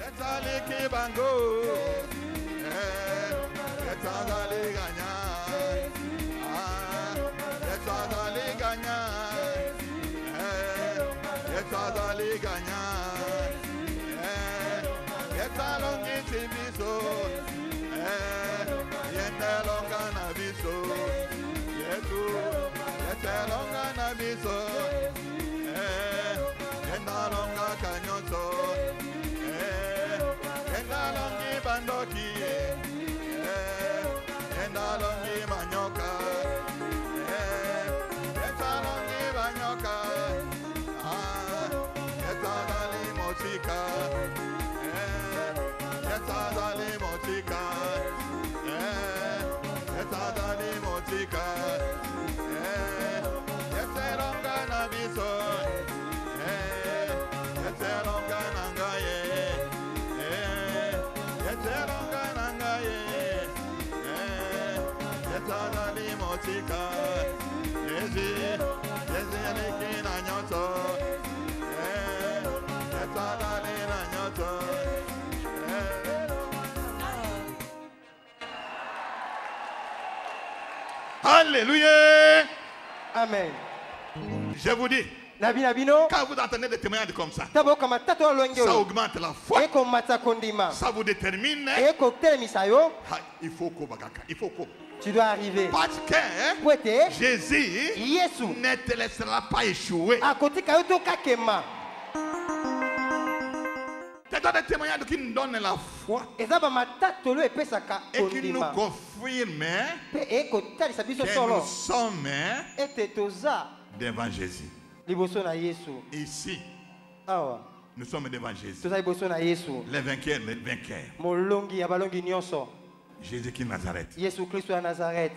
Yetali kibango. Yetali ganya. Yetali ganya. Yetali ganya. Yetalongi tibiso. Yetalonga nabiso. Yetalonga nabiso. Yetalonga kanyoto. Yetalongi bandoki. Yetalongi manyoka. Yetalongi banyoka. Yetalali motika. Yetalali motika. Yetalali motika. Yetalonga nabiso. Yetalonga nangaye. Yetalonga nangaye. Yetalali motika. Yezi aliki na nyoto. Yetalali na nyoto. Alléluia. Amen. Je vous dis, quand vous entendez des témoignages comme ça, ça augmente la foi, ça vous détermine. Il faut qu'on. Tu dois arriver. Parce que Jésus ne te laissera pas échouer. C'est des témoignages qui nous donnent la foi et qui nous confirment que nous sommes devant Jésus. Ici, nous sommes devant Jésus. Les vainqueurs, Jésus qui est Nazareth.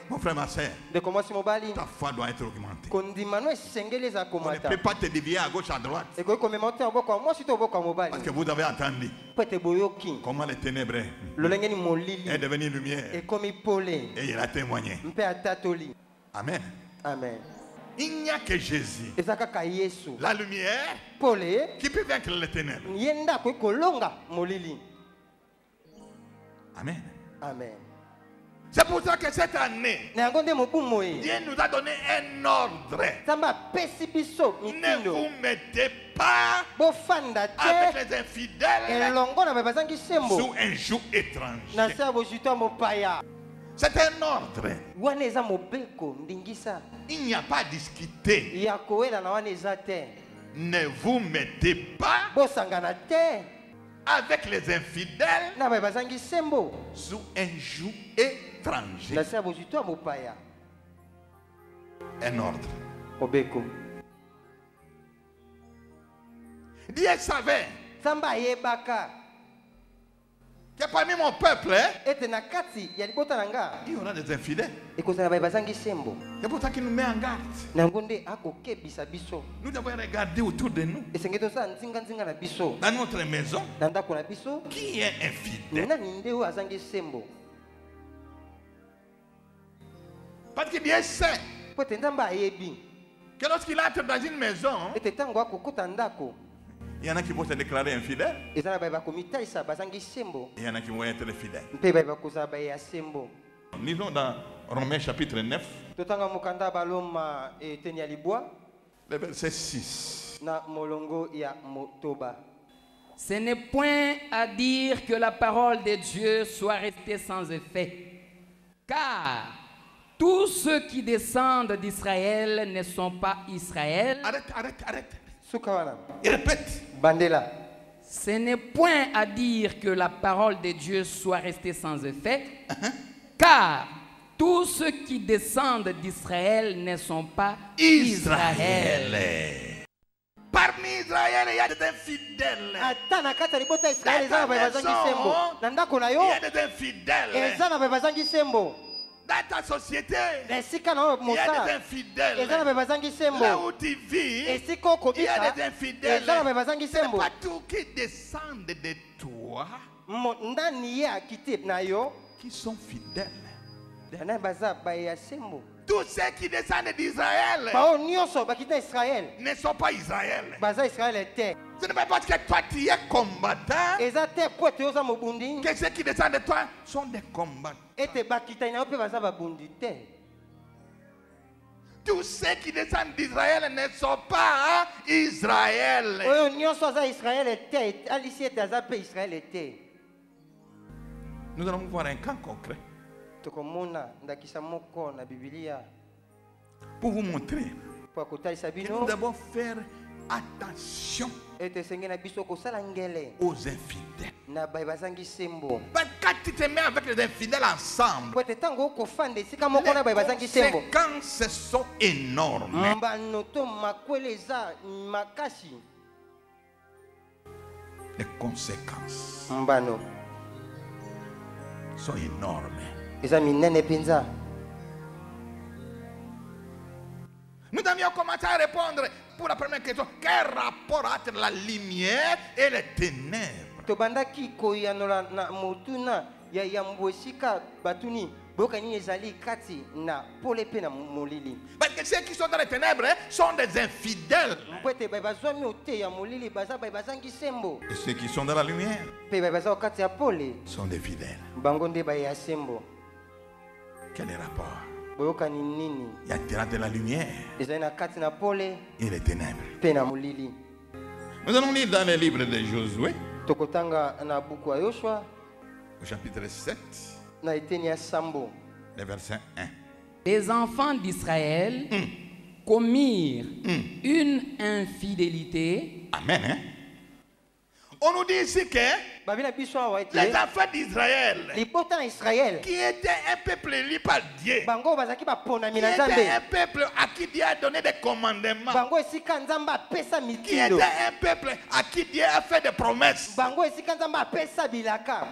Mon frère, ma soeur, ta foi doit être augmentée. On ne peut pas te dévier à gauche, à droite. Parce que vous avez entendu comment les ténèbres est devenu lumière. Et il a témoigné. Amen. Amen. Il n'y a que Jésus, la lumière, qui peut vaincre les ténèbres. Amen. Amen. C'est pour ça que cette année, Dieu nous a donné un ordre. Ne vous mettez pas avec les infidèles sous un joug étranger. C'est un ordre. Il n'y a pas à discuter. Ne vous mettez pas avec les infidèles sous un joug étranger. Un ordre. Dieu savait que parmi mon peuple, il y aura des infidèles. C'est pour ça qu'il nous met en garde. Nous devons regarder autour de nous. Dans notre maison, qui est infidèle? Parce que Dieu sait que lorsqu'il entre dans une maison, il y en a qui vont se déclarer infidèles. Il y en a qui vont être fidèles. Lisons dans Romains chapitre 9, le verset 6. Ce n'est point à dire que la parole de Dieu soit restée sans effet. Car tous ceux qui descendent d'Israël ne sont pas Israël. Arrête. Il répète. Bandela. Ce n'est point à dire que la parole de Dieu soit restée sans effet, car tous ceux qui descendent d'Israël ne sont pas Israël. Parmi Israël, il y a des infidèles. Dans ta maison, il y a des infidèles. Dans ta société, il y a des infidèles. Là où tu vis, il y a des infidèles. Ce n'est pas tout qui descendent de toi qui sont fidèles. Tous ceux qui descendent d'Israël ne sont pas Israël. Ce n'est pas parce que toi tu es combattant que ceux qui descendent de toi sont des combattants. Tous ceux qui descendent d'Israël ne sont pas Israël. Nous allons voir un cas concret pour vous montrer que nous devons faire attention aux infidèles. Quand tu te mets avec les infidèles ensemble, les conséquences sont énormes. Les conséquences sont énormes. Nous devions commencer à répondre pour la première question. Quel rapport entre la lumière et les ténèbres? Parce que ceux qui sont dans les ténèbres sont des infidèles. Et ceux qui sont dans la lumière sont des fidèles. Quel est le rapport? Il y a de la lumière et les ténèbres. Nous allons lire dans le livre de Josué, au chapitre 7, le verset 1. Les enfants d'Israël commirent une infidélité. Amen. Hein? On nous dit ici que les enfants d'Israël, qui étaient un peuple élu par Dieu, qui était un peuple à qui Dieu a donné des commandements, qui était un peuple à qui Dieu a fait des promesses.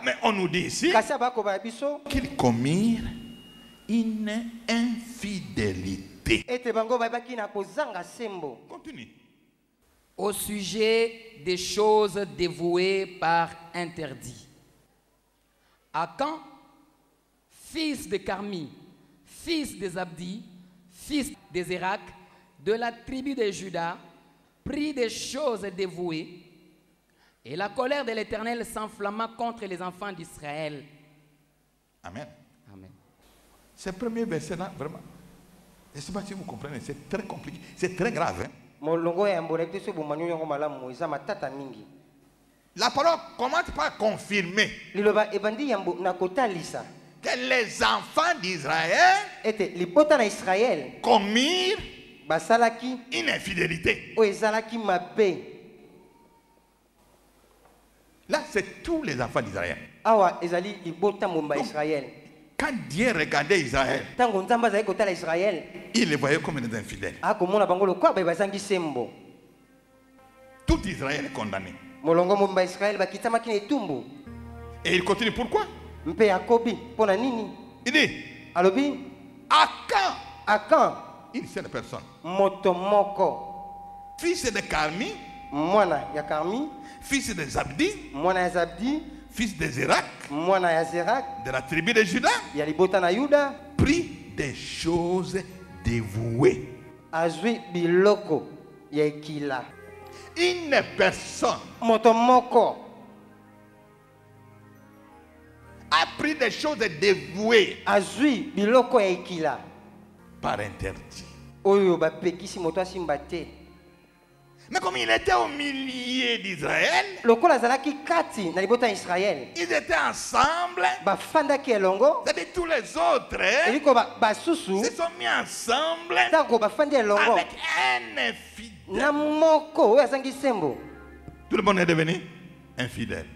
Mais on nous dit ici qu'ils commirent une infidélité. Continue. Au sujet des choses dévouées par interdit. Akan, fils de Carmi, fils de Zabdi, fils de Zérak, de la tribu de Juda, prit des choses dévouées, et la colère de l'Éternel s'enflamma contre les enfants d'Israël. Amen. Amen. Ce premier verset-là, vraiment, je ne sais pas si vous comprenez, c'est très compliqué, c'est très grave. Hein? La parole commence par confirmer que les enfants d'Israël commirent une infidélité. Là, c'est tous les enfants d'Israël. Quand Dieu regardait Israël, il les voyait comme des infidèles. Tout Israël est condamné. Et il continue. Pourquoi? Il dit Akan, une seule personne, fils de Carmi, fils de Zabdi, fils de Zérak, de la tribu de Juda, prit des choses dévouées. Une personne a pris des choses dévouées par interdit. Mais comme il était au milieu d'Israël, ils étaient ensemble. C'est-à-dire tous les autres se sont mis ensemble avec un infidèle. Tout le monde est devenu infidèle.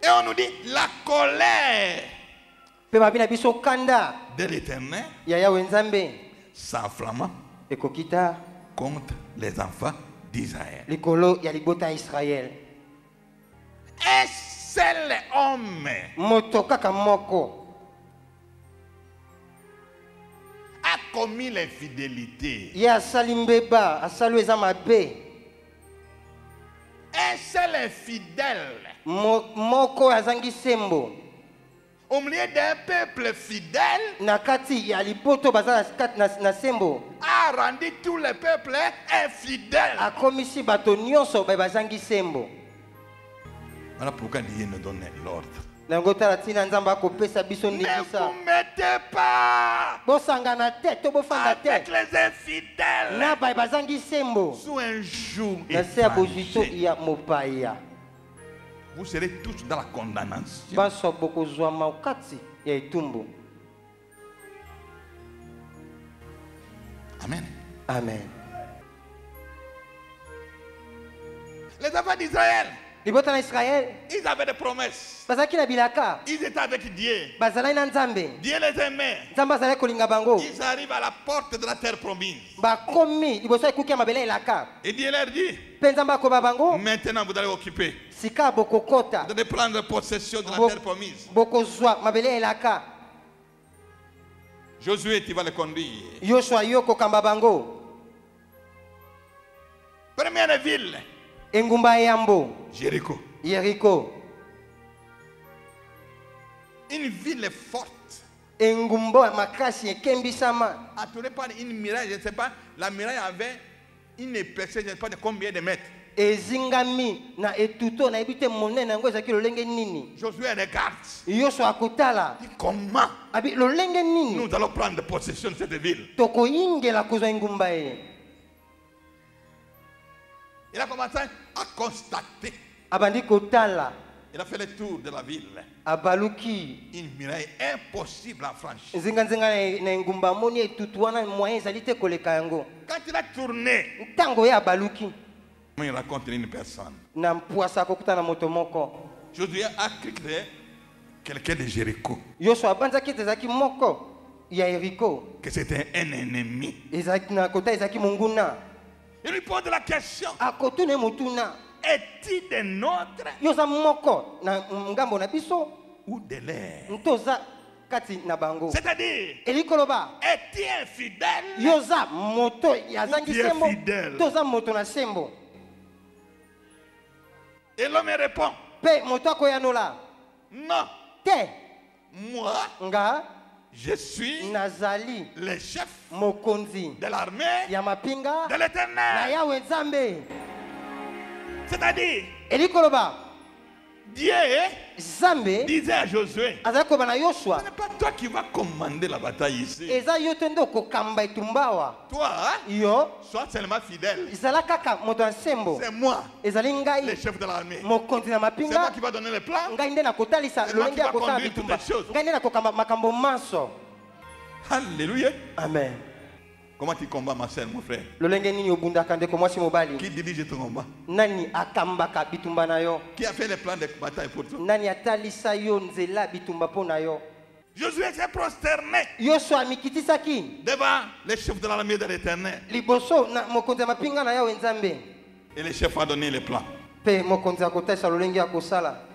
Et on nous dit la colère de l'Éternel s'enflamma contre les enfants d'Israël. Un seul homme a commis l'infidélité. Un seul infidèle Moko azangi sembo. Au milieu d'un peuple fidèle, nakati ya lipoto baza na sembo, a rendu tous les peuples infidèles. Akomisi bato nyonso bazangi sembo. Voilà pourquoi Dieu nous donne l'ordre. Ne vous mettez pas avec les infidèles sous un joug étranger. Vous serez tous dans la condamnation. Amen. Amen. Les enfants d'Israël, ils avaient des promesses. Ils étaient avec Dieu. Dieu les aimait. Ils arrivent à la porte de la terre promise. Et Dieu leur dit, maintenant vous allez occuper. Vous allez prendre possession de la terre promise. Josué, tu vas le conduire. Première ville, Jéricho. Une ville forte. Entourée par une muraille, je ne sais pas, la muraille avait une épaisseur, je ne sais pas de combien de mètres. Josué regarde. Comment nous allons prendre possession de cette ville? Il a commencé à constater. Il a fait le tour de la ville. Une muraille impossible à franchir. Quand il a tourné, il raconte une personne. Josué a cru que quelqu'un de Jéricho. Que c'était un ennemi. Il lui pose la question. Est-il des nôtres ou de l'air? C'est-à-dire, est-il infidèle ou fidèle? Et l'homme répond, non, moi, je suis le chef de l'armée de l'Éternel. C'est-à-dire, Dieu disait à Josué, ce n'est pas toi qui vas commander la bataille ici. Toi, sois seulement fidèle. C'est moi, le chef de l'armée. C'est moi qui va donner le plan. C'est moi qui va conduire toutes les choses. Alléluia. Amen. Comment tu combats, ma soeur, mon frère? Qui dirige ton combat? Qui a fait les plans de bataille pour toi? Josué s'est prosterné devant le chef de l'armée de l'Éternel. Et le chef a donné les plans.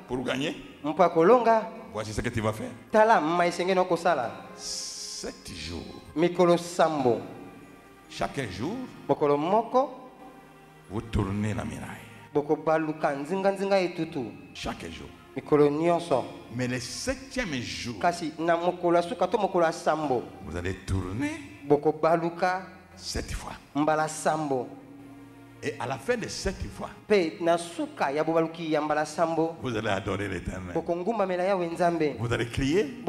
Pour gagner, voici ce que tu vas faire. 7 jours. Chaque jour, vous tournez la muraille. Chaque jour. Mais le 7e jour, vous allez tourner 7 fois. Et à la fin de 7 fois, vous allez adorer l'Éternel. Vous allez crier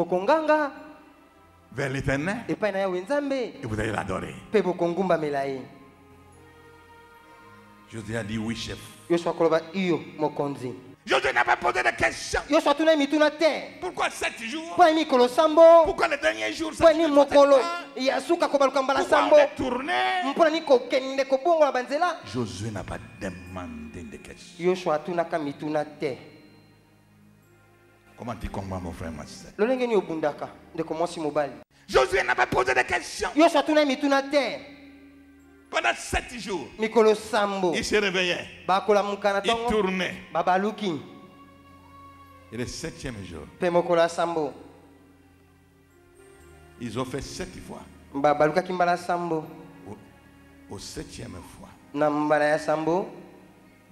vers l'Éternel et vous allez l'adorer. Josué a dit oui, chef. Josué n'a pas posé de questions. Pourquoi 7 jours? Pourquoi le dernier jour? Pourquoi on est tourné? Josué n'a pas demandé de questions. Comment tu combats, mon frère, ma soeur? Josué n'a pas posé de questions. Pendant 7 jours, il se réveillait. Il tournait. Et le 7e jour, ils ont fait 7 fois. Au 7e fois,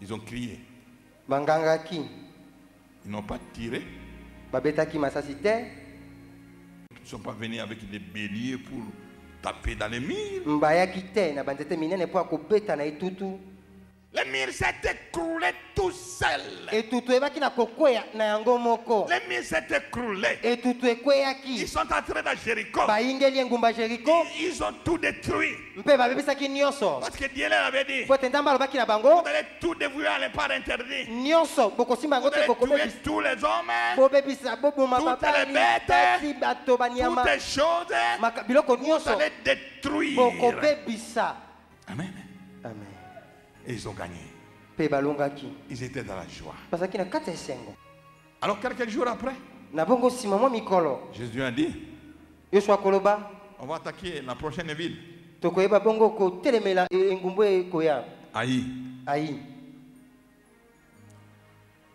ils ont crié. Ils n'ont pas tiré. Babetaki masasite. Ils ne sont pas venus avec des béliers pour taper dans les murs. Mbayaki te na banzete minene po akobeta na etutu. Les murs s'est écroulé tout seul. Etutu ebaki na kokwea na yango moko. Les murs s'est écroulé. Etutu ekweyaki. Ils sont entrés dans Jéricho. Bayingeli engumba Jéricho. Ils ont tout détruit. Mpe babebisaki nyonso. Parce que Dieu leur avait dit. Po tenda balobaki na bango. Vous allez tout dévouer à l'épargne interdit. Nyonso bokosimba Vous ngote allez bokobebisa. tuer tous les hommes. Bobebisa boboma Toutes les bêtes. bato banyama. Toutes les choses. Biloko Vous nyonso. allez détruire. Bokobebisa. Amen. Amen. Et ils ont gagné. Pe balongaki. Ils étaient dans la joie. Pasaki na kati esengo. Alors quelques jours après, Na bongo sima mwa mikolo. Jésus a dit, Yoshua koloba. on va attaquer la prochaine ville. Tokoyeba bongo ko telemela engumbu ekoya. Aïe. Ayi.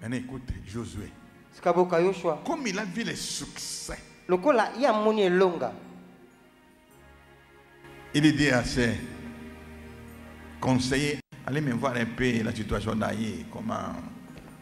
Maintenant écoute, Josué. Sikaboka Yoshua. Comme il a vu les succès, Lokola ya moni elonga. il dit à ses conseillers, allez me voir un peu la situation d'Aïe, comment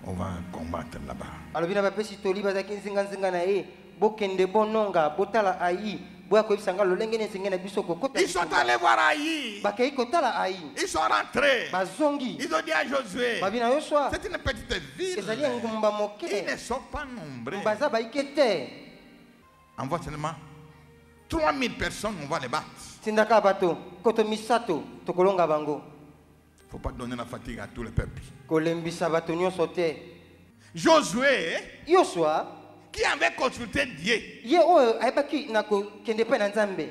on va combattre là-bas. Alors bina bapesi toli bazaki nzinga nzinga na ye. Bokende bononga botala ayi. Boya ko bisanga lolenge nzinga na biso kokota. Ils sont allés voir Aïe. Bakei kotala ayi. Ils sont rentrés. Bazongi. Ils ont dit à Josué, Babina Yoshua. c'est une petite ville. Ezali engumba moke. Ils ne sont pas nombreux. Baza baikete. Envoie seulement 3000 personnes, on va les battre. Tindaka bato. Koto misato. Tokolonga bango. Il ne faut pas donner la fatigue à tous les peuples. Kolembisa bato nyonso te. Josué, Yoshua. qui avait consulté Dieu, Ye oyo ayebaki na kokende pe na Nzambe.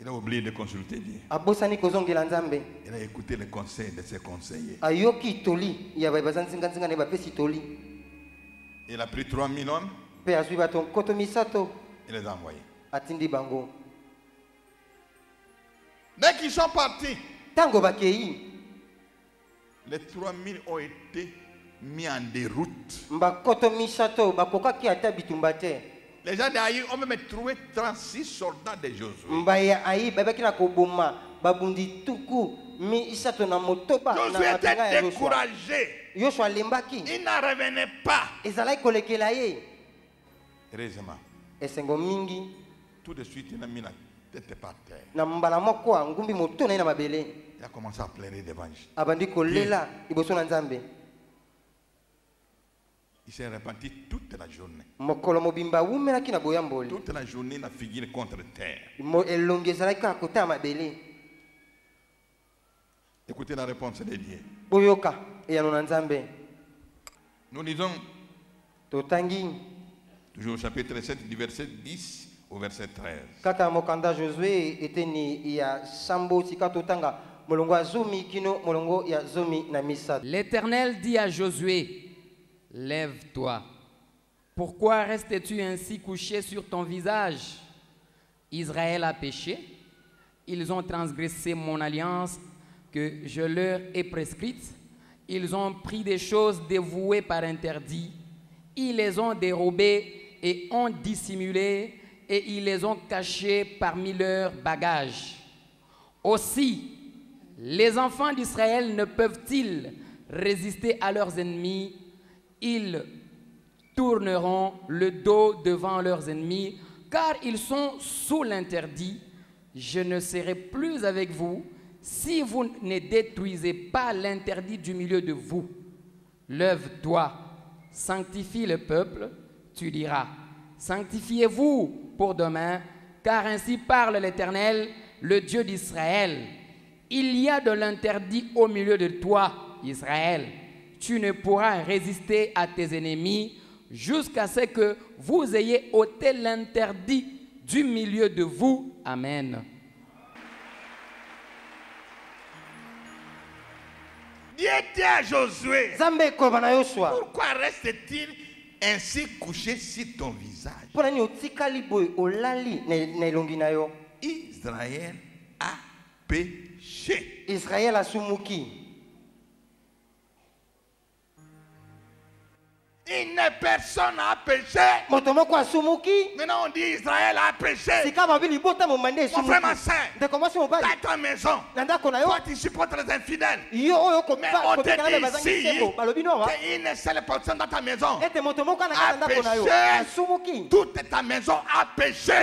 il a oublié de consulter Dieu. Abosani kozongela Nzambe. Il a écouté les conseils de ses conseillers. Ayoki toli ya baza nzinga nzinga ne bapesi toli. Il a pris 3000 hommes Pe azwi bato koto misato. et les a envoyés. Atindi bango. Dès qu'ils sont partis, Tango bakei. les 3000 ont été mis en déroute. Mba koto misato bakokaki ata bitumba te. Les gens d'Aïe ont même trouvé 36 soldats de Josué. Mba ya ayi babaki na koboma babundi tuku mi isato na motoba na Josué mabanga ya était Yoshua. découragé. Yoshua lembaki. Il n'en revenait pas. Ezalaki kolekela ye. Heureusement, Esengo mingi tout de suite, il a mis la tête par terre. na mbala moko ngumbi moto na ye na mabele. Il a commencé à pleurer devant Dieu. Abandi kolela liboso na Nzambe. Il s'est repenti toute la journée. Mokolo mobimba wumelaki na boyamboli. Toute la journée, il a figuré contre terre. Elongi ezalaki kaka kota ya mabele. Écoutez la réponse de Dieu. Boyoka eyano na Nzambe. Nous lisons Totangi toujours au chapitre 7 du verset 10 au verset 13. kaka mokanda Josué eteni ya sambo sika totanga molongo ya zomi kino molongo ya zomi na misato. L'Éternel dit à Josué, lève-toi. Pourquoi restes-tu ainsi couché sur ton visage? Israël a péché. Ils ont transgressé mon alliance que je leur ai prescrite. Ils ont pris des choses dévouées par interdit. Ils les ont dérobées et ont dissimulé et ils les ont cachées parmi leurs bagages. Aussi, les enfants d'Israël ne peuvent-ils résister à leurs ennemis? Ils tourneront le dos devant leurs ennemis, car ils sont sous l'interdit. Je ne serai plus avec vous si vous ne détruisez pas l'interdit du milieu de vous. Lève-toi, sanctifie le peuple, tu diras. Sanctifiez-vous pour demain, car ainsi parle l'Éternel, le Dieu d'Israël. Il y a de l'interdit au milieu de toi, Israël. Tu ne pourras résister à tes ennemis jusqu'à ce que vous ayez ôté l'interdit du milieu de vous. Amen. Dieu dit à Josué, pourquoi reste-t-il ainsi couché sur ton visage? Israël a péché. Israël a soumuki. Une personne a péché. Maintenant on dit Israël a péché. Mon frère, ma soeur, dans ta maison, toi tu supportes les infidèles. Mais on te dit ici qu'une seule personne dans ta maison a péché. Toute ta maison a péché.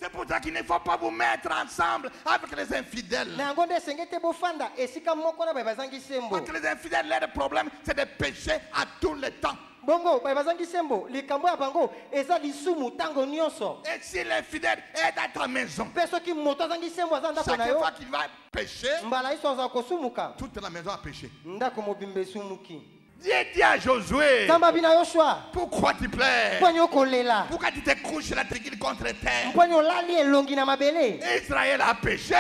C'est pour ça qu'il ne faut pas vous mettre ensemble avec les infidèles. Parce que les infidèles, leur problème, c'est de pécher à tout le temps. Et si l'infidèle est dans ta maison, chaque fois qu'il va pécher, toute la maison a péché. Dieu dit à Josué, pourquoi tu pleures? Pourquoi tu te couches la tribune contre terre? Israël a péché.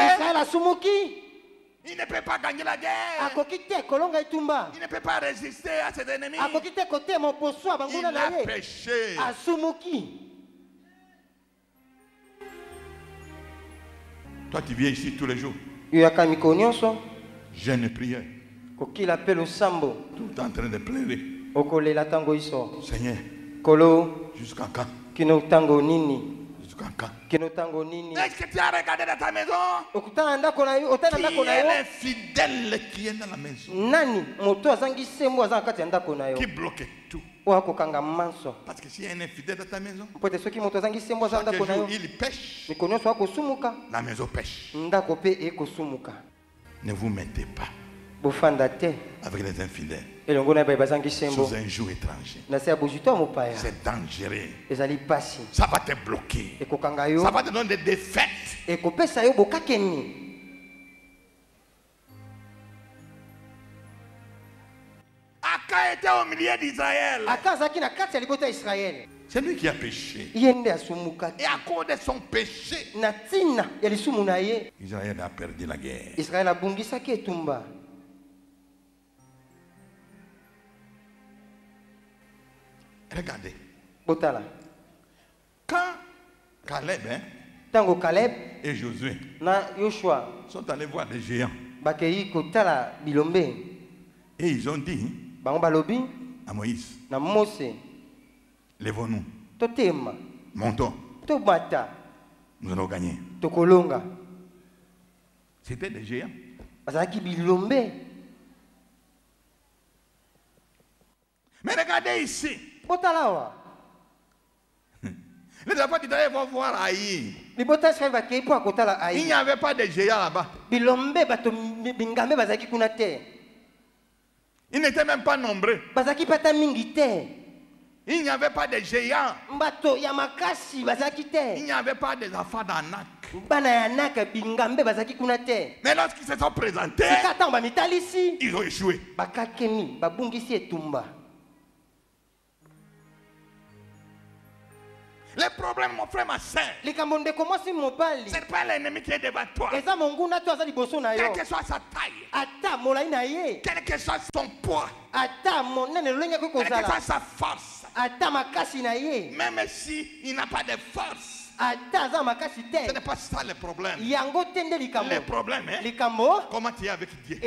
Il ne peut pas gagner la guerre. Il ne peut pas résister à ses ennemis. Il a péché. Toi tu viens ici tous les jours. Jeûne et prière. Qu'il appelle au sambo. Tout en train de pleurer. Okolela tango iso. Seigneur. Kolo. Jusqu'à quand? Kino tango nini. Jusqu'à quand? Kino tango nini. Est-ce que tu as regardé dans ta maison? Qui est l'infidèle qui est dans la maison? Nani moto azangi sembo azanga ndako na yo. Qui bloque tout? Wakokanga manso. Parce que s'il y a un infidèle dans ta maison, chaque jour il pêche. La maison pêche. Ne vous mettez pas avec les infidèles sous un joug étranger. C'est dangereux. Ça va te bloquer. Ça va te donner des défaites. Aka était au milieu d'Israël. C'est lui qui a péché. Et à cause de son péché, Israël a perdu la guerre. Regardez. Quand Caleb et Josué sont allés voir des géants, et ils ont dit à Moïse, lèvons-nous, montons, nous allons gagner. C'était des géants. Mais regardez ici. Les enfants d'Israël vont voir Haï. Il n'y avait pas de géants là-bas. Ils n'étaient même pas nombreux. Il n'y avait pas de géants. Il n'y avait pas des enfants d'Anak. Mais lorsqu'ils se sont présentés, ils ont échoué. Le problème, mon frère, ma soeur, ce n'est pas l'ennemi qui est devant toi. Quelle que soit sa taille, quel que soit son poids, quelle que soit sa force, même s'il n'a pas de force, ce n'est pas ça le problème. Le problème, comment tu es avec Dieu.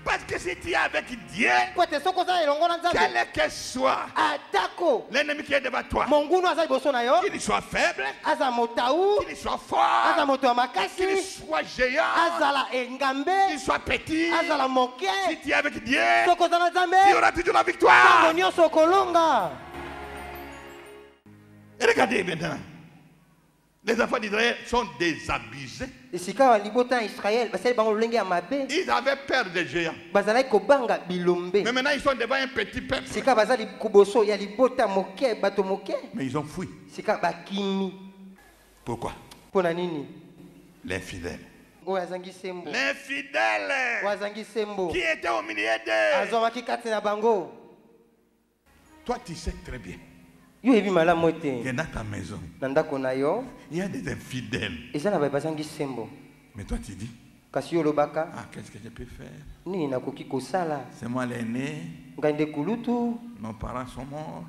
Parce que si tu es avec Dieu, quel que soit l'ennemi qui est devant toi, qu'il soit faible, qu'il soit fort, qu'il soit géant, qu'il soit petit, si tu es avec Dieu, tu auras toujours la victoire. Et regardez maintenant. Les enfants d'Israël sont désabusés. Ils avaient peur des géants. Mais maintenant ils sont devant un petit peuple. Mais ils ont fui. Pourquoi? L'infidèle. L'infidèle qui était au milieu d'eux. Toi tu sais très bien. Et dans ta maison, il y a des infidèles. Mais toi tu dis, qu'est-ce que je peux faire? C'est moi l'aîné. Nos parents sont morts.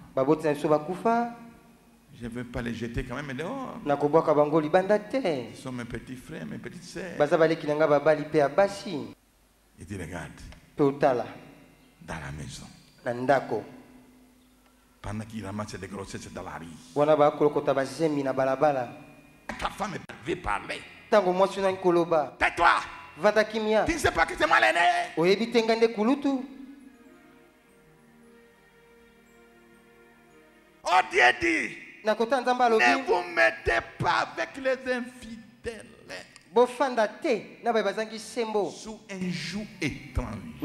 Je ne veux pas les jeter quand même dehors. Ce sont mes petits frères, mes petites sœurs. Il dit, regarde. Dans la maison. Pendant qu'il ramasse des grossesses dans la rue. Ta femme veut parler. Tais-toi. Tu ne sais pas que c'est mal né. Oh Dieu dit. Ne vous mettez pas avec les infidèles. Sous un joug étrange.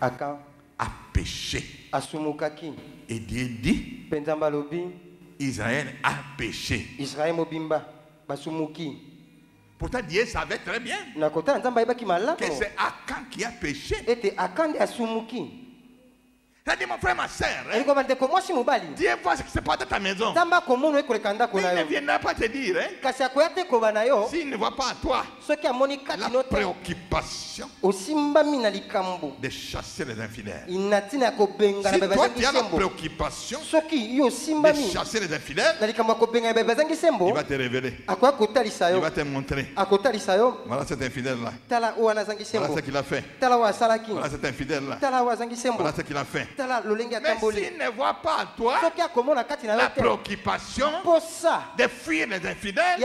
Akan a péché. Et Dieu dit, Israël a péché. Pourtant Dieu savait très bien que c'est Akan qui a péché. C'est-à-dire mon frère, ma soeur, Dieu voit ce qui se passe dans ta maison. Mais il ne viendra pas te dire, s'il ne voit pas à toi la préoccupation de chasser les infidèles. Si toi tu as la préoccupation de chasser les infidèles, il va te révéler. Il va te montrer. Voilà cet infidèle-là. Voilà ce qu'il a fait. Voilà cet infidèle-là. Voilà ce qu'il a fait. Mais s'il ne voit pas à toi la préoccupation de fuir les infidèles, il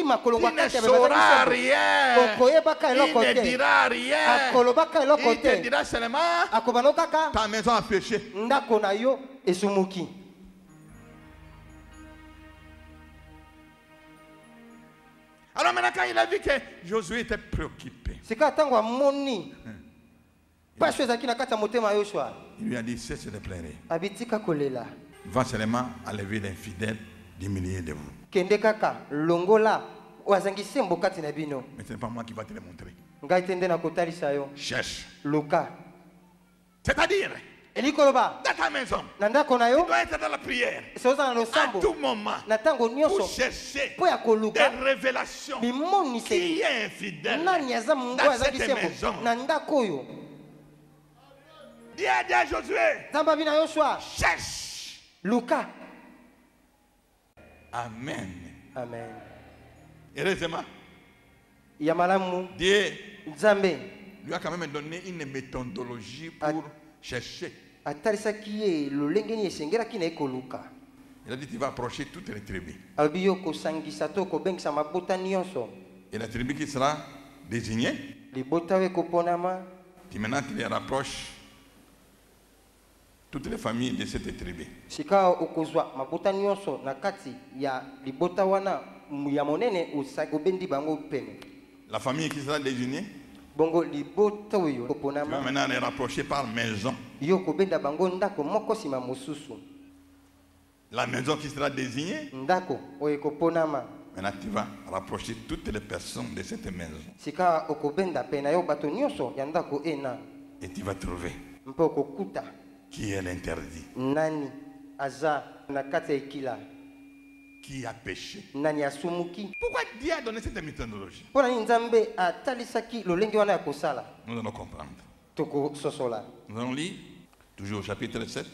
ne saura rien. Il ne dira rien. Il te dira seulement ta maison a péché. Alors maintenant quand il a vu que Josué était préoccupé, il lui a dit, cesse de pleurer. Va seulement à lever l'infidèle du milieu de vous. Mais ce n'est pas moi qui va te le montrer. Cherche. C'est-à-dire, dans ta maison, tu dois être dans la prière à tout moment pour chercher des révélations qui est infidèle dans cette maison. Dis à Josué, cherche. Amen. Amen. Heureusement, Dieu lui a quand même donné une méthodologie pour chercher. Il a dit, tu vas approcher toutes les tribus. Et la tribu qui sera désignée, maintenant tu les rapproches. Toutes les familles de cette tribu. La famille qui sera désignée, tu vas maintenant les rapprocher par maison. La maison qui sera désignée, maintenant tu vas rapprocher toutes les personnes de cette maison. Et tu vas trouver qui est l'interdit. Qui a péché. Pourquoi Dieu a donné cette méthodologie? Nous allons comprendre. Nous allons lire toujours au chapitre 7.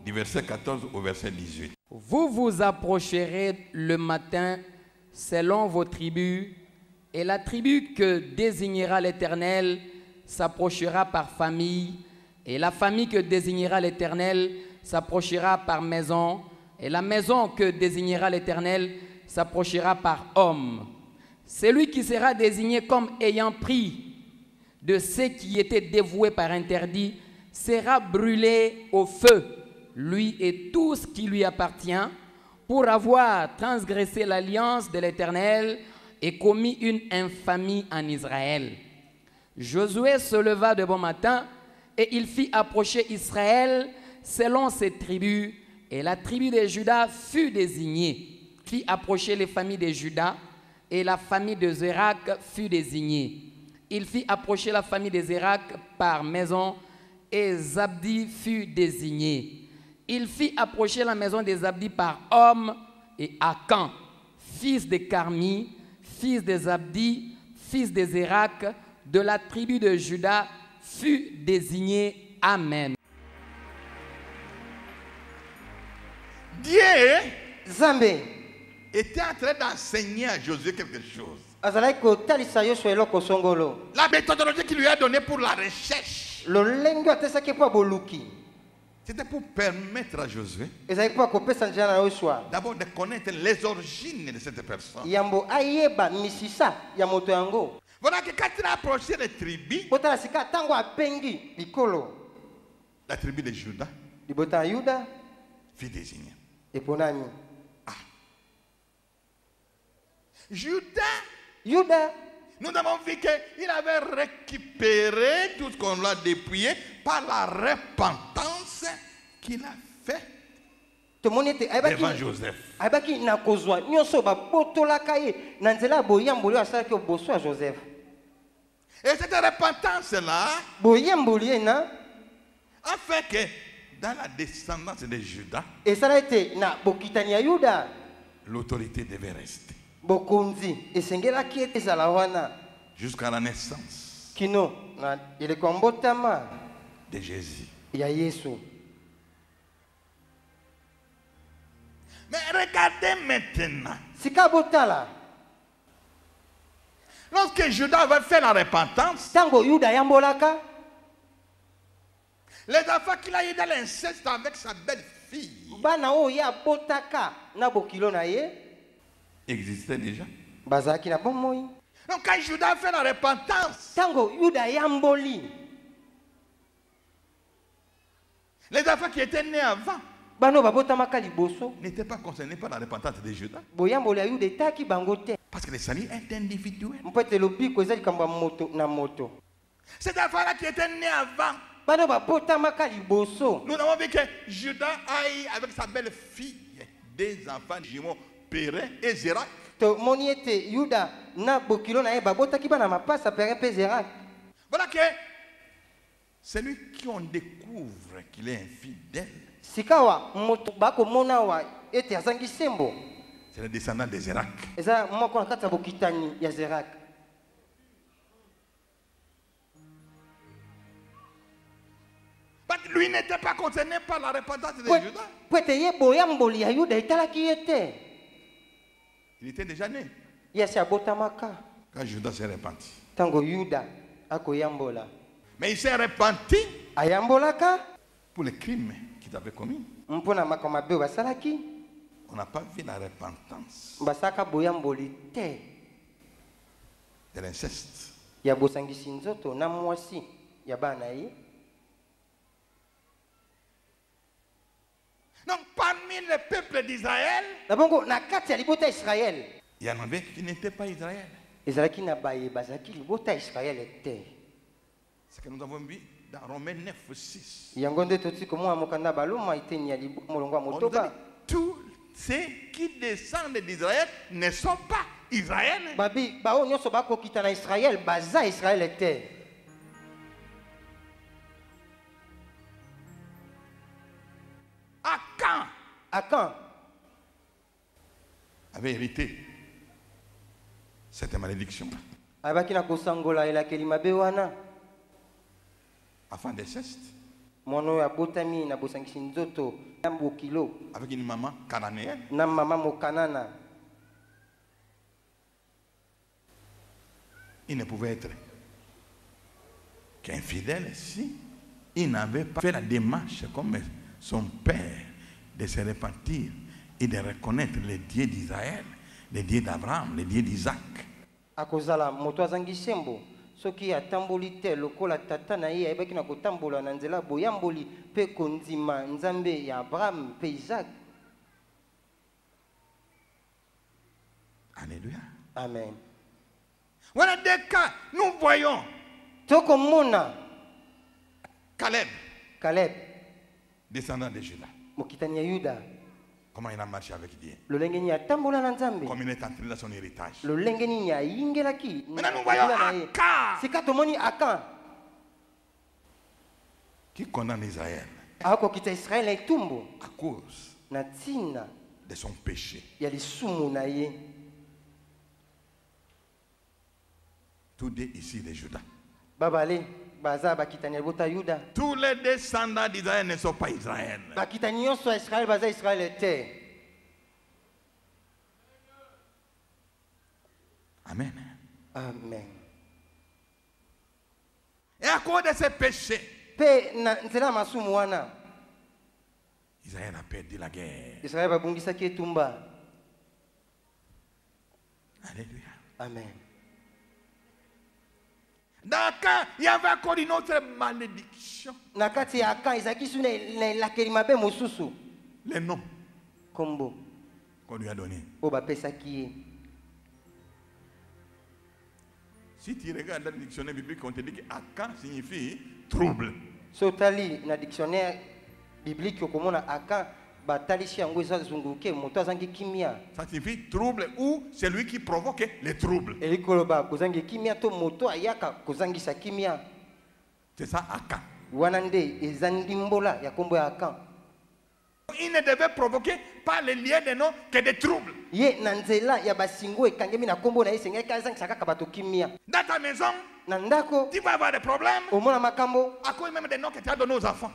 Du verset 14 au verset 18. Vous vous approcherez le matin selon vos tribus, et la tribu que désignera l'Éternel s'approchera par famille, et la famille que désignera l'Éternel s'approchera par maison, et la maison que désignera l'Éternel s'approchera par homme. Celui qui sera désigné comme ayant pris de ceux qui étaient dévoués par interdit sera brûlé au feu, lui et tout ce qui lui appartient, pour avoir transgressé l'alliance de l'Éternel et commis une infamie en Israël. Josué se leva de bon matin et il fit approcher Israël selon ses tribus, et la tribu de Juda fut désignée. Fit approcher les familles de Juda, et la famille de Zérak fut désignée. Il fit approcher la famille de Zérak par maison, et Zabdi fut désigné. Il fit approcher la maison de Zabdi par homme, et Akan, fils de Carmi, fils de Zabdi, fils de Zérak, de la tribu de Juda, fut désigné. Amen. Dieu Zambé était en train d'enseigner à Josué quelque chose. La méthodologie qu'il lui a donnée pour la recherche, c'était pour permettre à Josué d'abord de connaître les origines de cette personne. Voilà que quand il a approché les tribus, la tribu de Juda fut désignée. Ah. Juda, nous avons vu qu'il avait récupéré tout ce qu'on l'a dépouillé par la repentance qu'il a fait devant Joseph. Et cette repentance-là a fait que dans la descendance de Juda, l'autorité devait rester jusqu'à la naissance de Jésus. Mais regardez maintenant. Lorsque Juda avait fait la repentance, les enfants qu'il a eu dans l'inceste avec sa belle-fille existaient déjà. Donc quand Juda a fait la repentance, les enfants qui étaient nés avant n'étaient pas concernés par la repentance de Juda. Parce que le salut est individuel. Ces enfants-là qui étaient nés avant, nous avons vu que Juda a eu avec sa belle-fille des enfants jumeaux, Péré et Zérak. Voilà que celui qui on découvre qu'il est infidèle, c'est le descendant de Zérak. Lui n'était pas concerné par la repentance de Juda. Il était déjà né quand Juda s'est repenti. Mais il s'est repenti pour les crimes qu'il avait commis. On n'a pas vu la repentance de l'inceste. Donc parmi le peuple d'Israël, il y en avait qui n'étaient pas Israël. C'est que nous avons vu dans Romains 9:6. Tous ceux qui descendent d'Israël ne sont pas Israël. Akan avait hérité cette malédiction. Afin d'inceste. Avec une maman cananéenne. Il ne pouvait être qu'infidèle si il n'avait pas fait la démarche comme son père de se repentir et de reconnaître les dieux d'Israël, les dieux d'Abraham, les dieux d'Isaac. Soki atamboli te lokola tata na ye ayebaki na kotambola na nzela boyamboli pe kondima nzambe ya Abraham pe Isaac. Alléluia. Amen. Voilà des cas, nous voyons. Toko mona Caleb, descendant de Juda. Mokitani ya Yuda. Comment il a marché avec Dieu? Comme il est entré dans son héritage. Maintenant nous voyons Akan qui condamne Israël à cause de son péché. Tout est ici de Juda. Tous les descendants d'Israël ne sont pas Israël. Amen. Amen. Et à cause de ces péchés, Israël a perdu la guerre. Alléluia. Amen. Dans le cas, il y avait encore une autre malédiction. Les noms qu'on lui a donnés. Si tu regardes dans le dictionnaire biblique, on te dit que Akan signifie trouble. Dans le dictionnaire biblique, on Akan. Ça signifie trouble ou celui qui provoque les troubles. C'est ça, Akan. Il ne devait provoquer pas les liens de noms que des troubles. Dans ta maison, tu vas avoir des problèmes à cause même des noms que tu as donnés aux enfants.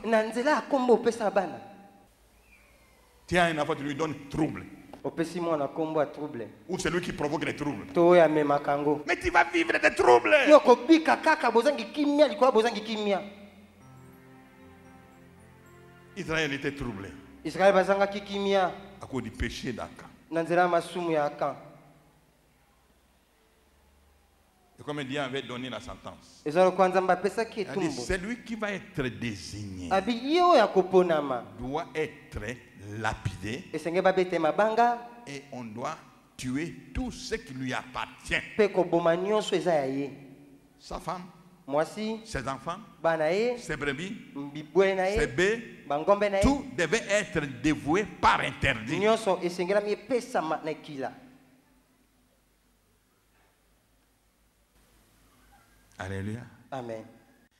Tiens, un enfant, tu lui donnes trouble. Ou celui qui provoque les troubles. Mais tu vas vivre des troubles. Israël était troublé à cause du péché d'Akan. Le comédien avait donné la sentence. Celui qui va être désigné doit être lapidé et on doit tuer tout ce qui lui appartient. Sa femme, ses enfants, ses brebis, ses bœufs, tout devait être dévoué par interdit. Alléluia. Amen.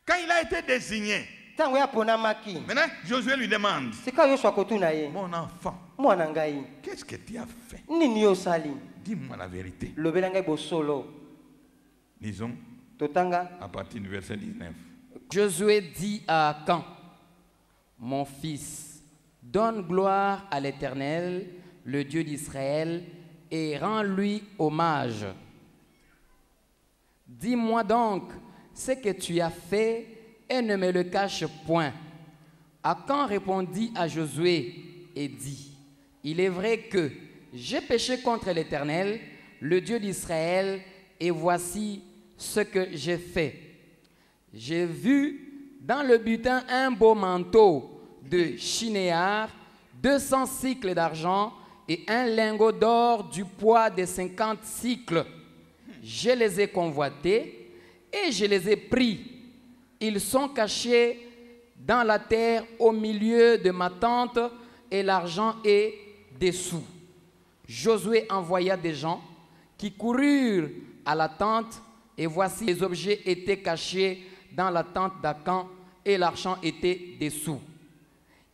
Quand il a été désigné, maintenant Josué lui demande, mon enfant, qu'est-ce que tu as fait? Dis-moi la vérité. Lisons à partir du verset 19. Josué dit à Akan, mon fils, donne gloire à l'Éternel, le Dieu d'Israël, et rends-lui hommage. Dis-moi donc ce que tu as fait et ne me le cache point. Akan répondit à Josué et dit, il est vrai que j'ai péché contre l'Éternel, le Dieu d'Israël, et voici ce que j'ai fait. J'ai vu dans le butin un beau manteau de chinéar, 200 cycles d'argent et un lingot d'or du poids de 50 cycles. Je les ai convoités et je les ai pris. Ils sont cachés dans la terre au milieu de ma tente et l'argent est dessous. Josué envoya des gens qui coururent à la tente et voici les objets étaient cachés dans la tente d'Akan et l'argent était dessous.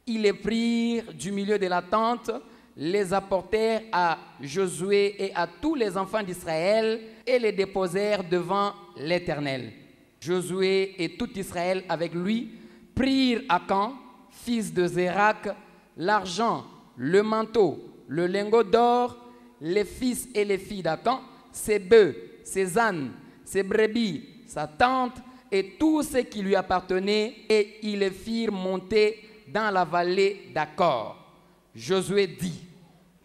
Ils les prirent du milieu de la tente, les apportèrent à Josué et à tous les enfants d'Israël et les déposèrent devant l'Éternel. Josué et tout Israël avec lui prirent Akan, fils de Zérak, l'argent, le manteau, le lingot d'or, les fils et les filles d'Akan, ses bœufs, ses ânes, ses brebis, sa tente et tout ce qui lui appartenait, et ils les firent monter dans la vallée d'Akkor. Josué dit,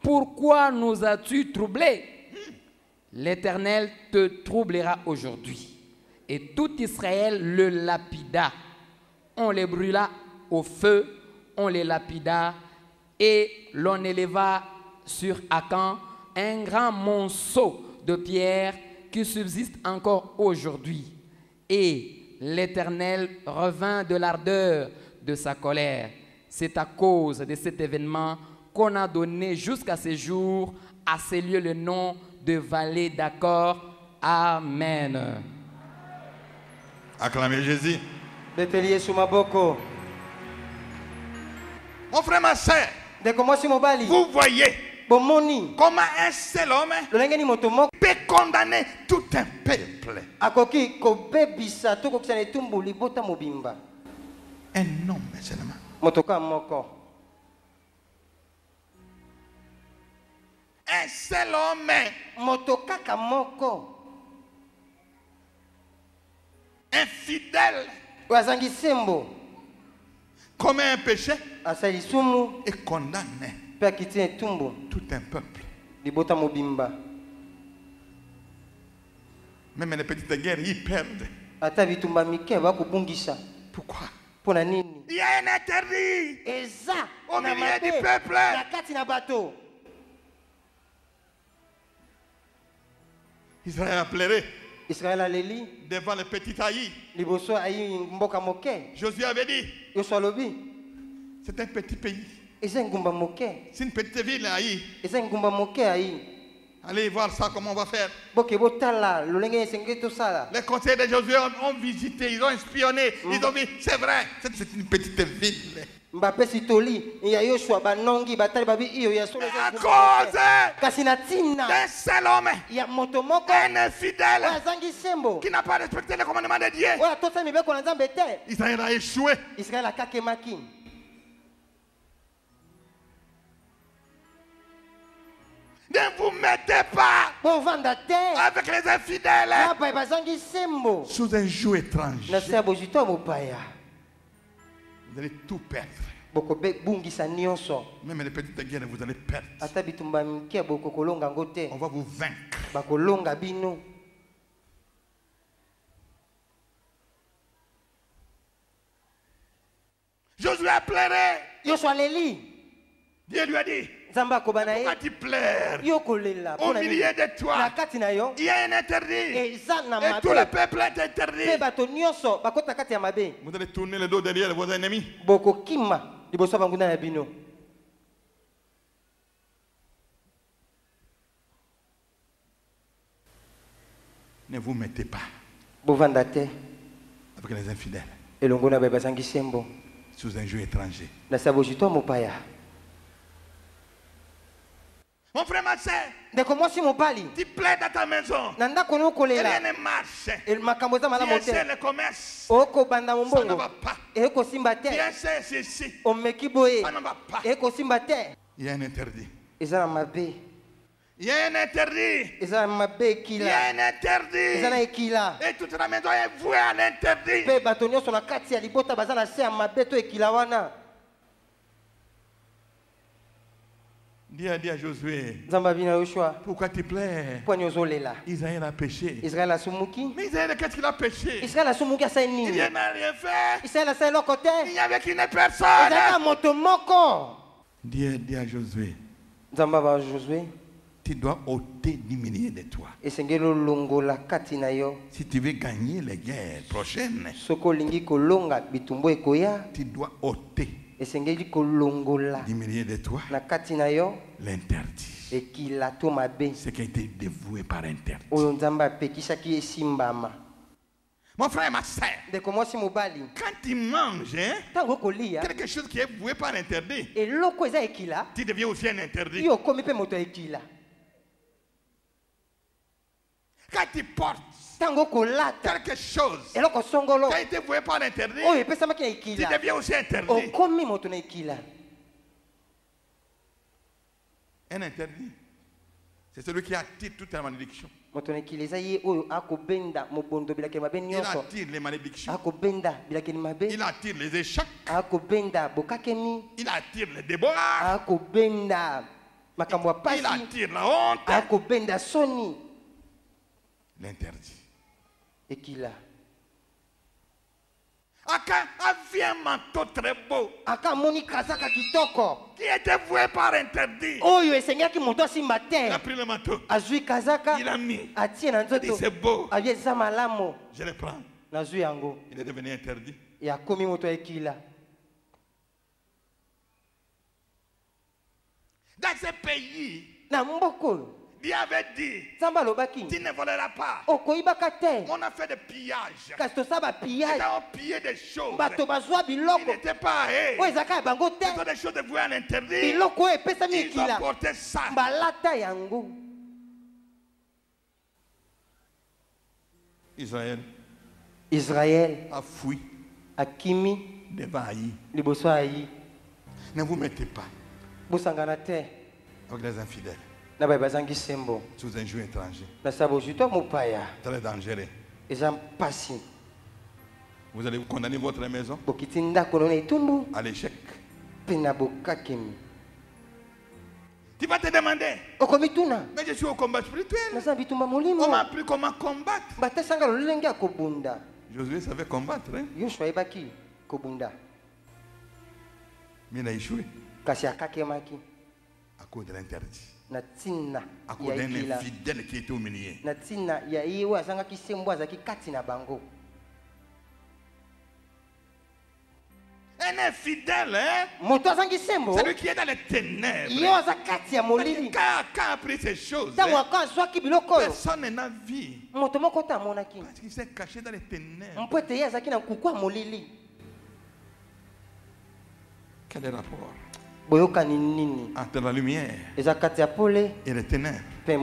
pourquoi nous as-tu troublés? L'Éternel te troublera aujourd'hui. Et tout Israël le lapida. On les brûla au feu, on les lapida, et l'on éleva sur Akan un grand monceau de pierre qui subsiste encore aujourd'hui. Et l'Éternel revint de l'ardeur de sa colère. C'est à cause de cet événement qu'on a donné jusqu'à ce jour à ces lieux le nom de vallée d'Akkor. Amen. Acclamez Jésus. Mon frère, ma soeur, vous voyez, Comment un seul homme peut condamner tout un peuple? Un homme seulement. Un seul homme. Infidèle. Commet un péché et condamne tout un peuple. Même les petites guerres, ils perdent. Pourquoi? Il y a un interdit au milieu du peuple. Israël a pleuré devant les petits haïs. Josué avait dit, c'est un petit pays. C'est une petite ville haï. Allez voir ça, comment on va faire. Les conseillers de Josué ont visité, ils ont espionné, ils ont dit, c'est vrai, c'est une petite ville. À cause d'un seul homme, un infidèle qui n'a pas respecté le commandement de Dieu, Israël a échoué. Ne vous mettez pas avec les infidèles sous un joug étrange. Vous allez tout perdre. Même les petites guerres, vous allez perdre. On va vous vaincre. Josué a pleuré. Dieu lui a dit, pourquoi tu pleures? Au milieu de toi, il y a un interdit. Et tout le peuple est interdit. Vous allez tourner le dos derrière vos ennemis. Ne vous mettez pas avec les infidèles sous un jeu étranger. Mon frère, ma soeur, tu plais dans ta maison. Rien ne marche. Tu essaies le commerce. Ça ne va pas. Tu essaies ceci. Ça ne va pas. Il y a un interdit. Il y a un interdit. Il y a un interdit. Et toute la maison est vouée à l'interdit. Dis à Josué, pourquoi tu pleures? Israël a péché. Mais Israël, qu'est-ce qu'il a péché? Il n'a rien fait. Il n'y avait qu'une personne. Dis à Josué, tu dois ôter diminuer de toi. Si tu veux gagner les guerres prochaines, tu dois ôter diminuer de toi l'interdit. Ce qui a été dévoué par interdit. Mon frère et ma soeur, quand tu manges quelque chose qui est voué par interdit, tu deviens aussi un interdit. Quand tu portes quelque chose qui a été voué par l'interdit, tu deviens aussi interdit. Un interdit, c'est celui qui attire toute la malédiction. Il attire les malédictions. Il attire les échecs. Il attire les déboires. Il attire la honte. L'interdit. Avait un manteau très beau qui était voué par interdit. Il a pris le manteau. Il a mis. Il dit c'est beau. Je le prends. Il est devenu interdit. Dans ce pays, Dieu avait dit, tu ne voleras pas. On a fait des pillages. Et on pillé des choses. Il n'était pas à eux. Ce des choses de voir en interdit. Ils ont porté ça. Israël a fui devant Haï. Ne vous mettez pas avec les infidèles sous un joug étranger. Très dangereux. Vous allez condamner votre maison à l'échec. Tu vas te demander, mais je suis au combat spirituel. On m'a appris comment combattre. Josué savait combattre. Hein? Mais il a échoué. À cause de l'interdit. À cause d'un infidèle qui était au milieu. Un infidèle, hein? C'est lui qui est dans les ténèbres. Quand a pris ces choses, personne n'a vu. Parce qu'il s'est caché dans les ténèbres. Quel est le rapport entre la lumière et les ténèbres? Il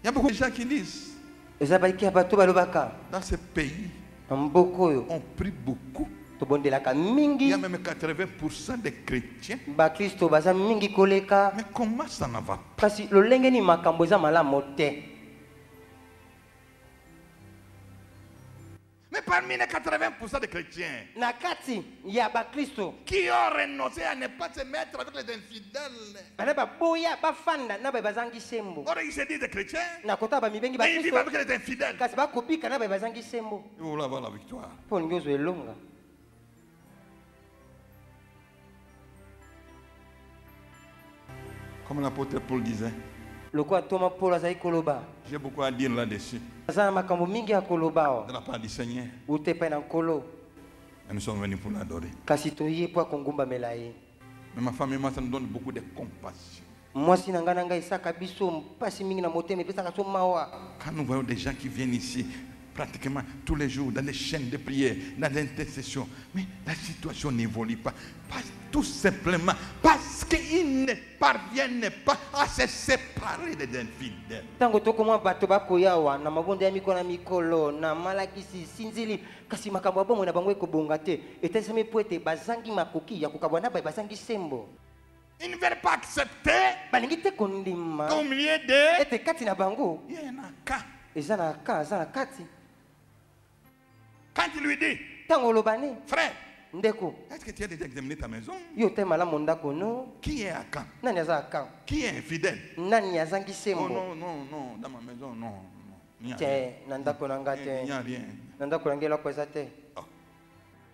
y a beaucoup de gens qui disent, dans ce pays, on prie beaucoup. Il y a même 80% des chrétiens. Mais comment ça ne va pas? Mais parmi les 80% des chrétiens qui ont renoncé à ne pas se mettre avec les infidèles. Or, ils se disent des chrétiens, mais ils vivent avec les infidèles. Ils veulent avoir la victoire. Comme l'apôtre Paul disait, j'ai beaucoup à dire là-dessus. De la part du Seigneur. Et nous sommes venus pour l'adorer. Mais ma femme et moi, ça nous donne beaucoup de compassion. Quand nous voyons des gens qui viennent ici pratiquement tous les jours dans des chaînes de prière, dans des intercessions, mais la situation n'évolue pas. Tout simplement parce qu'ils ne parviennent pas à se séparer des infidèles. Ils ne veulent pas accepter qu'au milieu d'eux, il y a un cas. Quand il lui dit, frère, est-ce que tu as déjà examiné ta maison? Qui est à Caen? Qui est infidèle? Oh non, dans ma maison, non. Il n'y a rien. Oh.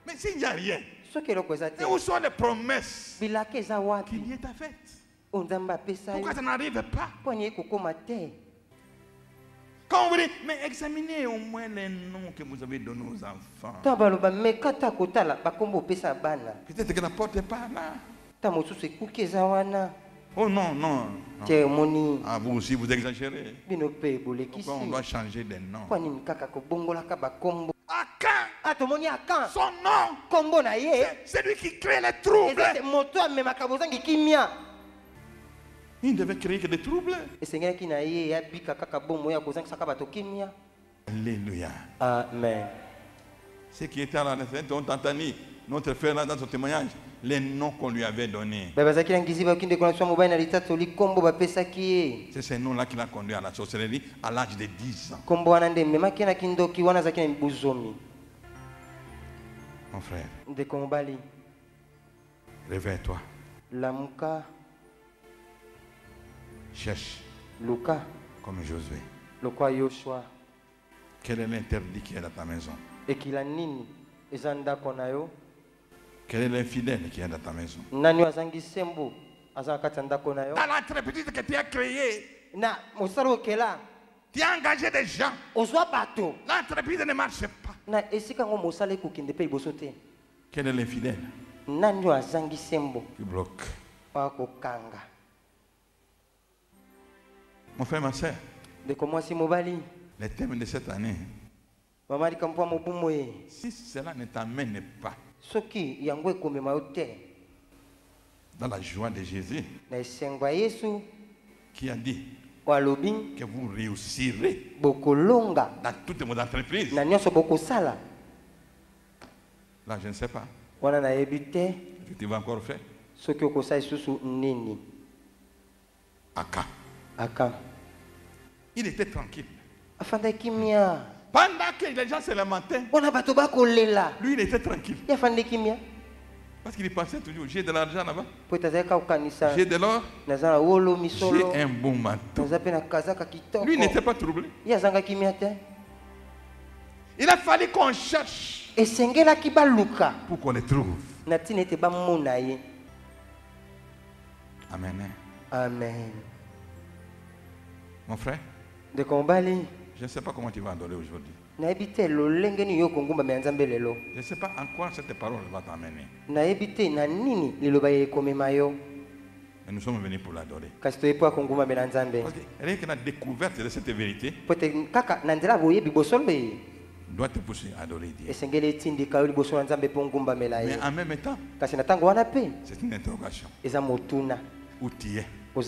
Mais s'il n'y a rien, et où sont les promesses qu'il y est à fête? Pourquoi ça n'arrive pas? Quand on vous dit, mais examinez au moins les noms que vous avez donnés aux enfants. Peut-être que la porte n'est pas là. Oh non. Ah, vous aussi, vous exagérez. Pourquoi on doit changer des noms? Akan, son nom, c'est lui qui crée les troubles. Il ne devait créer que des troubles. Alléluia. Amen. Ce qui était à la naissance, on entendu notre frère là dans son témoignage, les noms qu'on lui avait donnés. C'est ces noms-là qui l'a conduit à la sorcellerie à l'âge de 10 ans. Mon frère, réveille-toi. Cherche comme Josué. Quel est l'interdit qui est dans ta maison? Quel est l'infidèle qui est dans ta maison? Dans l'entreprise que tu as créée, tu as engagé des gens. L'entreprise ne marche pas. Quel est l'infidèle qui bloque? Mon frère, ma soeur. De comment si mobali. Les thèmes de cette année. Si cela ne t'amène pas dans la joie de Jésus, qui a dit que vous réussirez dans toutes vos entreprises. Là, je ne sais pas. Que tu vas encore faire. À quand? Il était tranquille. Pendant que les gens se lamentaient, lui il était tranquille. Parce qu'il pensait toujours, j'ai de l'argent là-bas, j'ai de l'or, j'ai un bon manteau. Lui il n'était pas troublé. Il a fallu qu'on cherche pour qu'on les trouve. Amen. Amen. Mon frère, je ne sais pas comment tu vas adorer aujourd'hui. Je ne sais pas en quoi cette parole va t'amener. Mais nous sommes venus pour l'adorer. Parce que rien que la découverte de cette vérité doit te pousser à adorer Dieu. Mais en même temps, c'est une interrogation. Où tu es? Où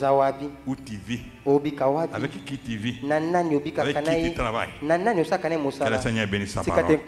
tu vis? Avec qui tu vis? Avec qui tu travailles? Que le Seigneur bénisse sa parole.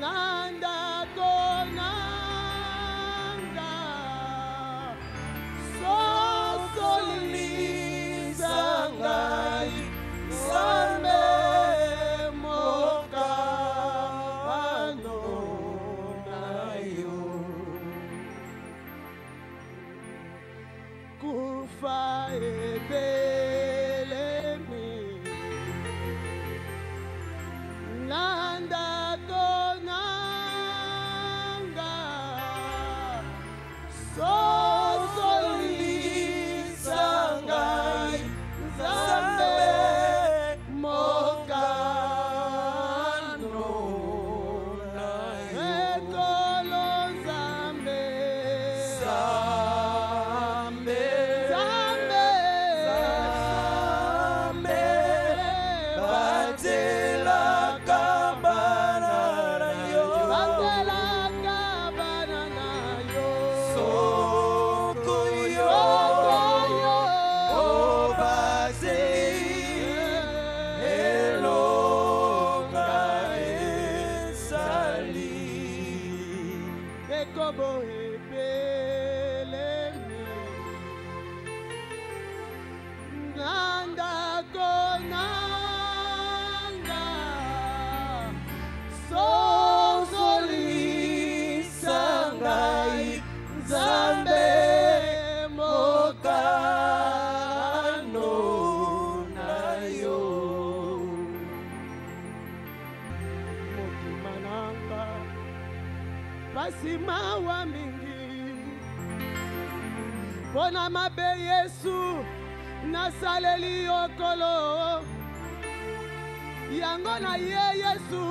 Nanda Kona pasi mawa mingi pona mabe Yesu nasaleli okolo yango na ye Yesu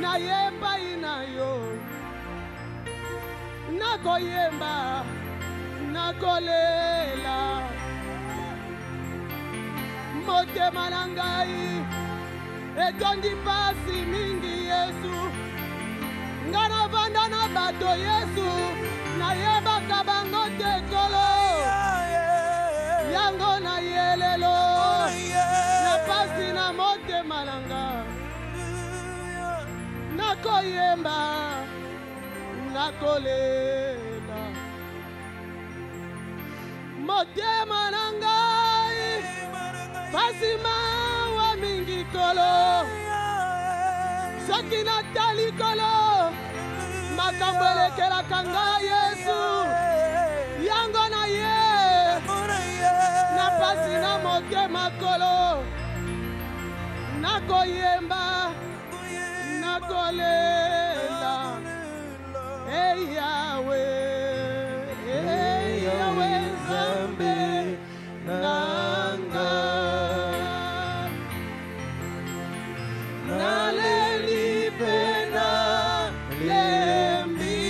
na yemba ina yo nakoyemba nakolela motema na ngai etondi pasi mingi Yesu ngana vanda na bato Yesu nayebaka bango te kolo yango na yelelo na pasi na motema na ngai nakoyemba nakolela motema na ngai pasi mawa mingi kolo soki natali kolo makambo elekelaka ngai Yesu yango na ye na pasi na motema kolo nakoyemba nakolela hey Yahweh Nzambe nanga naleli pena lembi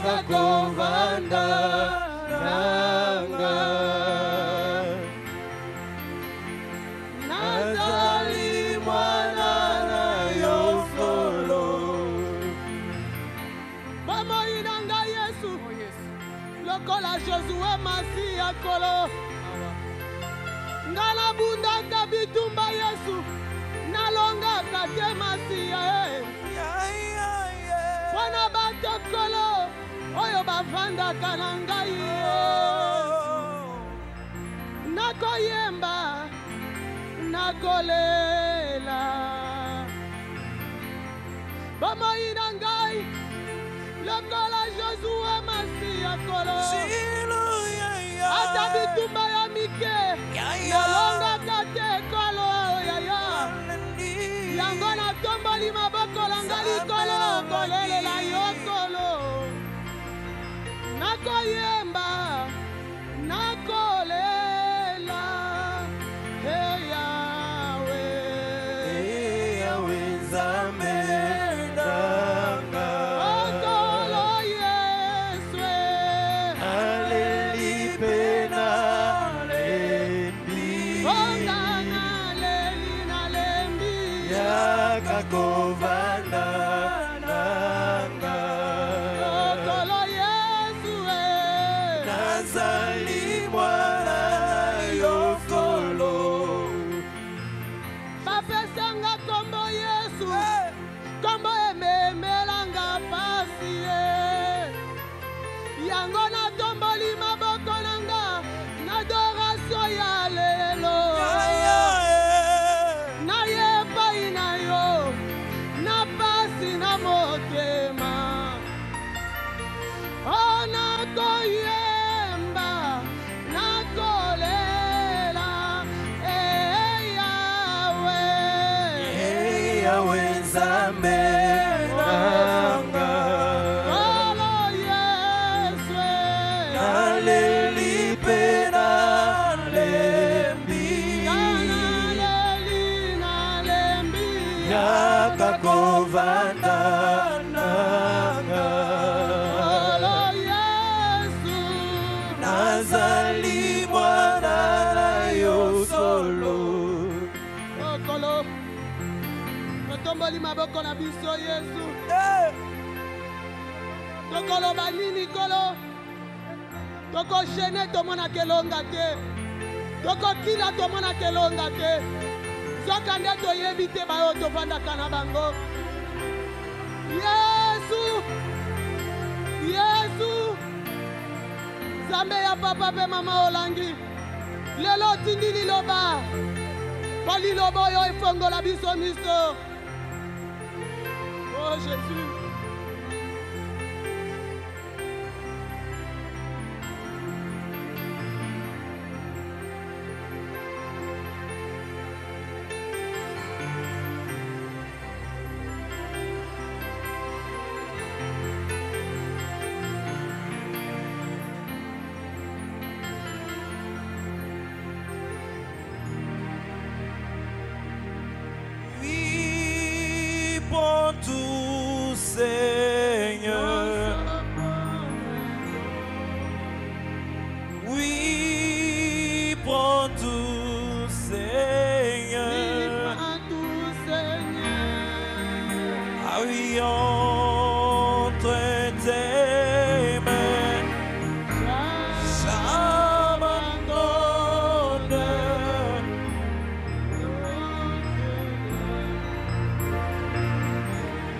yakakovanda nanga nazali mwana na yo solo bomoi na ngai Yesu lokola Josue Masiya kolo ngala bundaka bitumba Yesu nalongaka te Masiya wana bato kolo oyo bavandaka na ngai nakoyemba nakolela bomoi na ngai lokola Josue Masiya kolo ata bitumba ya mike nalongaka te kolo yaya yango natomboli maboko langa likolo kolelela yo kolo nakoyemba nakolela hey Yahweh Nzambe nanga okolo Yesu aleli pena lembi onga nalembi yakakovanda nanga okolo Yesu nazali mwana yo solo bapesanga kombo Yesu kombo ememelanga pasi yango natomboli maboko nanga na adoration ya lelo na yepai na yo na pasi na motema nakoyemba nakolela Yahweh Nzambe nanga kolo Yesu naleli pena lembi nalembi yakakovanda nanga kolo Yesu nazali mwana na yo solo kolo tomboli maboko na biso Yesu tokolo banini kolo toko gene tomona kelonga te toko kila tomona kelonga te soka nde toyebi te bayo tovandaka na bango Yesu Nzambe ya papa pe mama olangi lelo tindi liloba po liloba oyo efongola biso miso oh Jésus prends tout, Seigneur. Ah oui, entre tes mains, j'abandonne.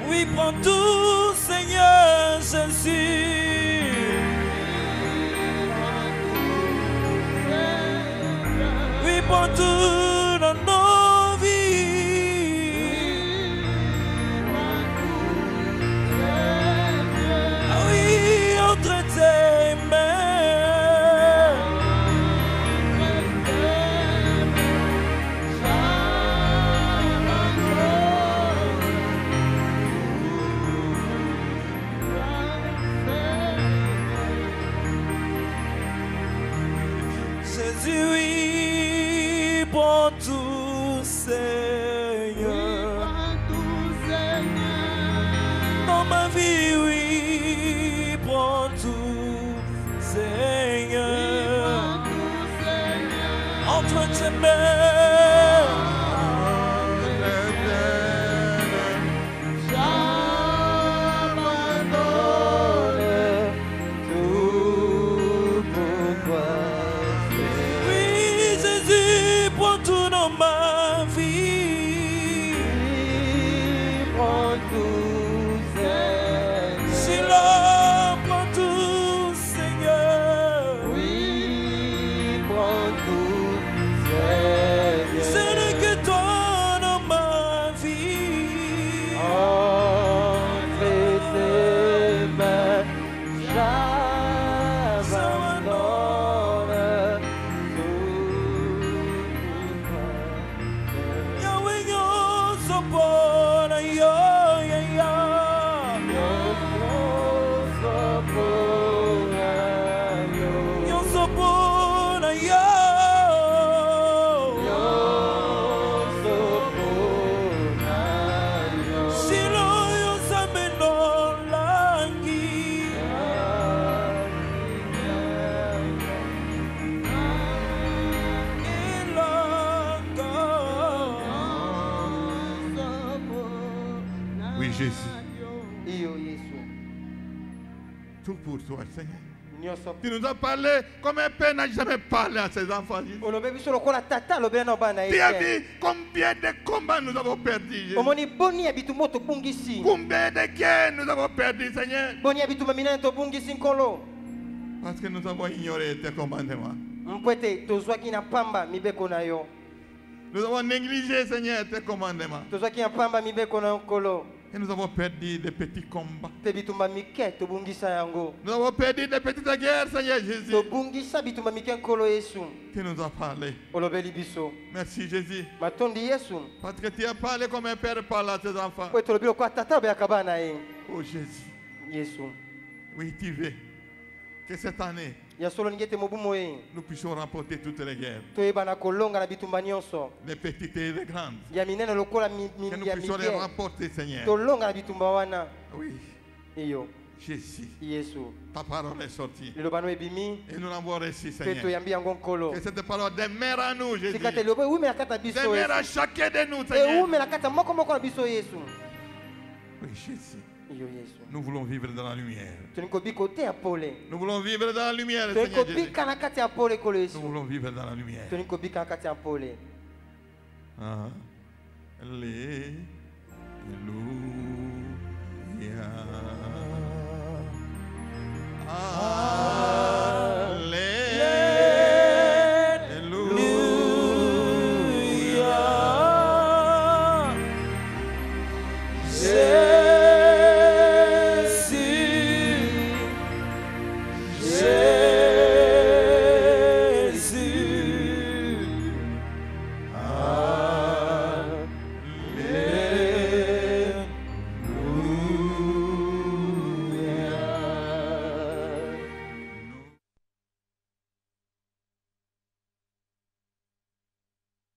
Oui, prends tout, Seigneur Jésus. Oui, prends tout dans nos vies. Ah oui, entre tes mains, Jésus, oui, prends tout, Seigneur. Dans ma vie, oui, prends tout, Seigneur. Entre tes mains, oui, Jésus, prends tout dans ma vie. Si l'homme prend tout, Seigneur. Ce n'est que toi dans ma vie. Yahweh, yo sopona, yo, ya, ya. Yo sopona, yo. Silo yo sameno langi. Oui, Jésus. Iyo Yesu. Tout pour toi, Seigneur. Nyonso. Tu nous as parlé comme un père n'a jamais parlé à ses enfants. Jésus. Olobe biso lokola tata lobela na bana Tu as ye. vu combien de combats nous avons perdus, Jésus. Omoni boni ya bitumba to bungisi. Combien de guerres nous avons perdus, Seigneur. Boni ya bitumba minene to bungisi nkolo. Parce que nous avons ignoré tes commandements. Mpwete tozwaki na pamba mibeko na yo. Nous avons négligé, Seigneur, tes commandements. Tozwaki na pamba mibeko na nkolo. Et nous avons perdu des petits combats. Pe bitumba mike to bungisa yango. Nous avons perdu des petites guerres, Seigneur Jésus. To bungisa bitumba mike nkolo Yesu. Tu nous as parlé. Olobeli biso. Merci, Jésus. Matondi Yesu. Parce que tu as parlé comme un père parle à ses enfants. Po tolobi lokola tata be akabana ye. Oh Jésus. Yesu. Oui, tu veux que cette année, Ya solo ngete mobumo ye. nous puissions remporter toutes les guerres. Toyebana kolonga na bitumba nyonso. Les petites et les grandes. Ya minene lokola Que nous ya puissions les mike. remporter, Seigneur. Tolonga na bitumba wana. Oui, Iyo. Jésus. Yesu. Ta parole est sortie. Lilobano ebimi. Et nous l'avons reçu, Pe Seigneur. toyambi yango nkolo. Que cette parole demeure à nous, Jésus. Sikate lobo ume nakata biso Demeure à Yesu. chacun de nous, E Seigneur. ume nakata moko moko na biso Yesu. Oui, Jésus. Iyo Yesu. Nous voulons vivre dans la lumière. Tunikobi kote ya pole. Nous voulons vivre dans la lumière, Seigneur Jésus. Tunikobi kana kati ya pole kolo Nous Yesu. voulons vivre dans la lumière. Tunikobi kana kati ya pole. Alléluia. Alléluia.